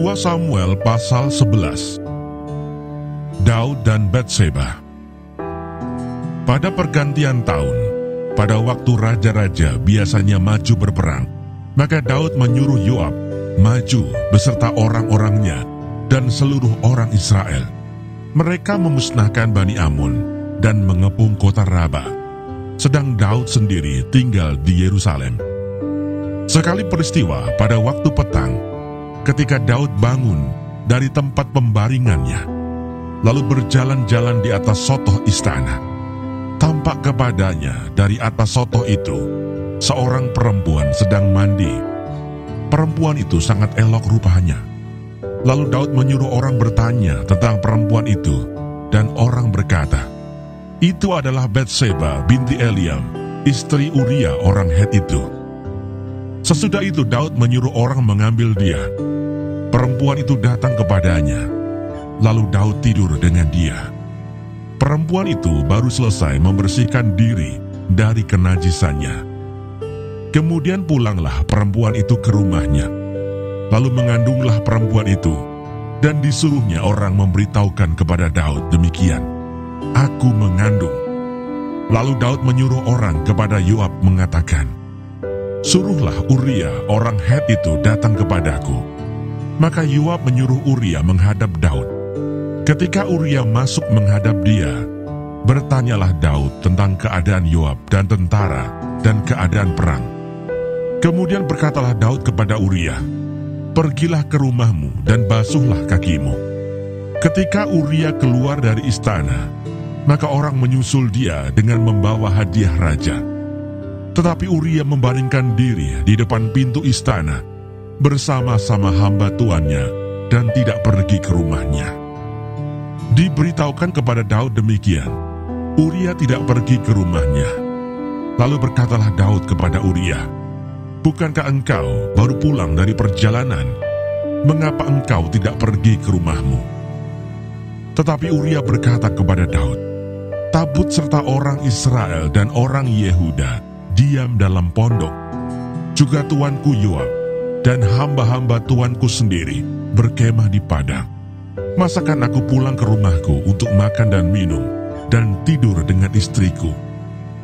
2 Samuel pasal 11. Daud dan Batseba. Pada pergantian tahun, pada waktu raja-raja biasanya maju berperang, maka Daud menyuruh Yoab maju beserta orang-orangnya dan seluruh orang Israel. Mereka memusnahkan Bani Amun dan mengepung kota Raba, sedang Daud sendiri tinggal di Yerusalem. Sekali peristiwa pada waktu petang, ketika Daud bangun dari tempat pembaringannya, lalu berjalan-jalan di atas sotoh istana, tampak kepadanya dari atas sotoh itu seorang perempuan sedang mandi. Perempuan itu sangat elok rupanya. Lalu Daud menyuruh orang bertanya tentang perempuan itu, dan orang berkata, "Itu adalah Batseba binti Eliam, istri Uria orang Het itu." Sesudah itu Daud menyuruh orang mengambil dia. Perempuan itu datang kepadanya, lalu Daud tidur dengan dia. Perempuan itu baru selesai membersihkan diri dari kenajisannya. Kemudian pulanglah perempuan itu ke rumahnya. Lalu mengandunglah perempuan itu, dan disuruhnya orang memberitahukan kepada Daud demikian, "Aku mengandung." Lalu Daud menyuruh orang kepada Yoab mengatakan, "Suruhlah Uria orang Het itu datang kepadaku." Maka Yoab menyuruh Uria menghadap Daud. Ketika Uria masuk menghadap dia, bertanyalah Daud tentang keadaan Yoab dan tentara dan keadaan perang. Kemudian berkatalah Daud kepada Uria, "Pergilah ke rumahmu dan basuhlah kakimu." Ketika Uria keluar dari istana, maka orang menyusul dia dengan membawa hadiah raja. Tetapi Uria membaringkan diri di depan pintu istana bersama-sama hamba tuannya dan tidak pergi ke rumahnya. Diberitahukan kepada Daud demikian, Uria tidak pergi ke rumahnya. Lalu berkatalah Daud kepada Uria, "Bukankah engkau baru pulang dari perjalanan? Mengapa engkau tidak pergi ke rumahmu?" Tetapi Uria berkata kepada Daud, "Tabut serta orang Israel dan orang Yehuda diam dalam pondok. Juga tuanku Yoab dan hamba-hamba tuanku sendiri berkemah di padang. Masakan aku pulang ke rumahku untuk makan dan minum dan tidur dengan istriku?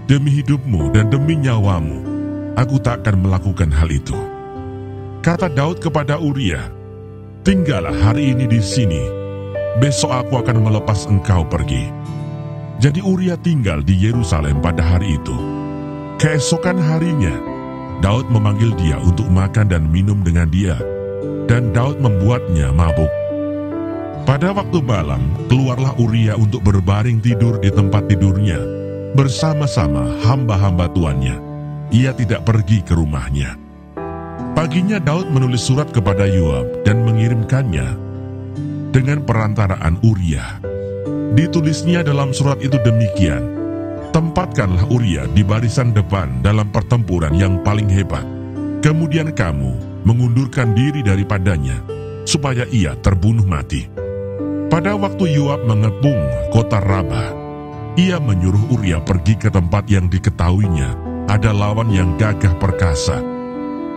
Demi hidupmu dan demi nyawamu, aku tak akan melakukan hal itu." Kata Daud kepada Uria, "Tinggallah hari ini di sini, besok aku akan melepas engkau pergi." Jadi Uria tinggal di Yerusalem pada hari itu. Keesokan harinya, Daud memanggil dia untuk makan dan minum dengan dia, dan Daud membuatnya mabuk. Pada waktu malam, keluarlah Uria untuk berbaring tidur di tempat tidurnya, bersama-sama hamba-hamba tuannya. Ia tidak pergi ke rumahnya. Paginya Daud menulis surat kepada Yoab dan mengirimkannya dengan perantaraan Uria. Ditulisnya dalam surat itu demikian, "Tempatkanlah Uria di barisan depan dalam pertempuran yang paling hebat. Kemudian kamu mengundurkan diri daripadanya, supaya ia terbunuh mati." Pada waktu Yoab mengepung kota Raba, ia menyuruh Uria pergi ke tempat yang diketahuinya ada lawan yang gagah perkasa.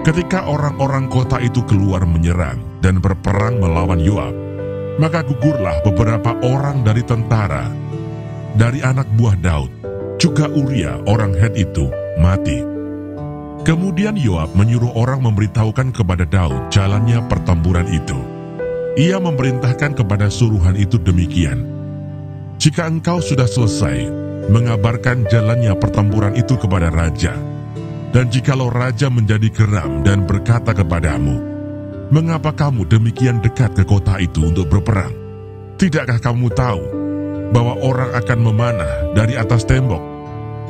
Ketika orang-orang kota itu keluar menyerang dan berperang melawan Yoab, maka gugurlah beberapa orang dari tentara, dari anak buah Daud. Juga Uria orang Het itu mati. Kemudian Yoab menyuruh orang memberitahukan kepada Daud jalannya pertempuran itu. Ia memerintahkan kepada suruhan itu demikian, "Jika engkau sudah selesai, mengabarkan jalannya pertempuran itu kepada raja. Dan jikalau raja menjadi geram dan berkata kepadamu, 'Mengapa kamu demikian dekat ke kota itu untuk berperang? Tidakkah kamu tahu bahwa orang akan memanah dari atas tembok?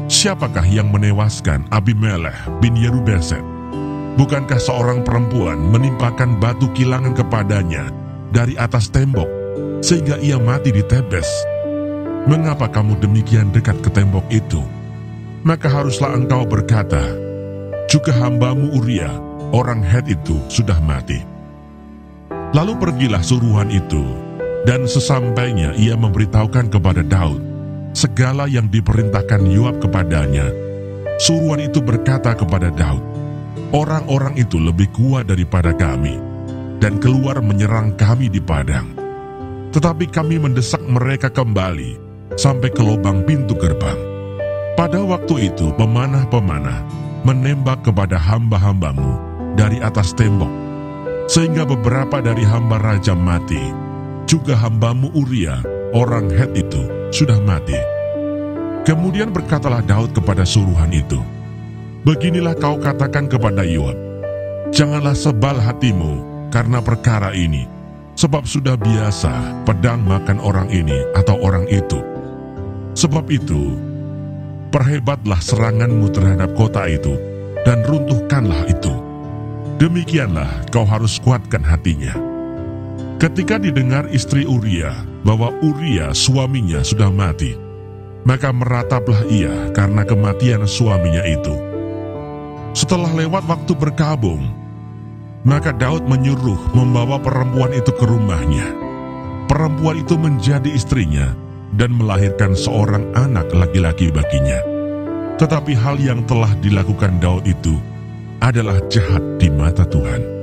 Siapakah yang menewaskan Abimelech bin Yerubeset? Bukankah seorang perempuan menimpakan batu kilangan kepadanya dari atas tembok, sehingga ia mati di Tebes? Mengapa kamu demikian dekat ke tembok itu? Maka haruslah engkau berkata, juga hambamu Uria, orang Het itu sudah mati." Lalu pergilah suruhan itu, dan sesampainya ia memberitahukan kepada Daud segala yang diperintahkan Yoab kepadanya. Suruhan itu berkata kepada Daud, "Orang-orang itu lebih kuat daripada kami. dan keluar menyerang kami di padang. Tetapi kami mendesak mereka kembali sampai ke lubang pintu gerbang. Pada waktu itu pemanah-pemanah menembak kepada hamba-hambamu dari atas tembok, sehingga beberapa dari hamba raja mati. Juga hambamu Uria, orang Het itu, sudah mati. Kemudian berkatalah Daud kepada suruhan itu, "Beginilah kau katakan kepada Yoab, janganlah sebal hatimu karena perkara ini, sebab sudah biasa pedang makan orang ini atau orang itu. Sebab itu, perhebatlah seranganmu terhadap kota itu, dan runtuhkanlah itu. Demikianlah kau harus kuatkan hatinya." Ketika didengar istri Uria bahwa Uria suaminya sudah mati, maka merataplah ia karena kematian suaminya itu. Setelah lewat waktu berkabung, maka Daud menyuruh membawa perempuan itu ke rumahnya. Perempuan itu menjadi istrinya dan melahirkan seorang anak laki-laki baginya. Tetapi hal yang telah dilakukan Daud itu adalah jahat di mata Tuhan.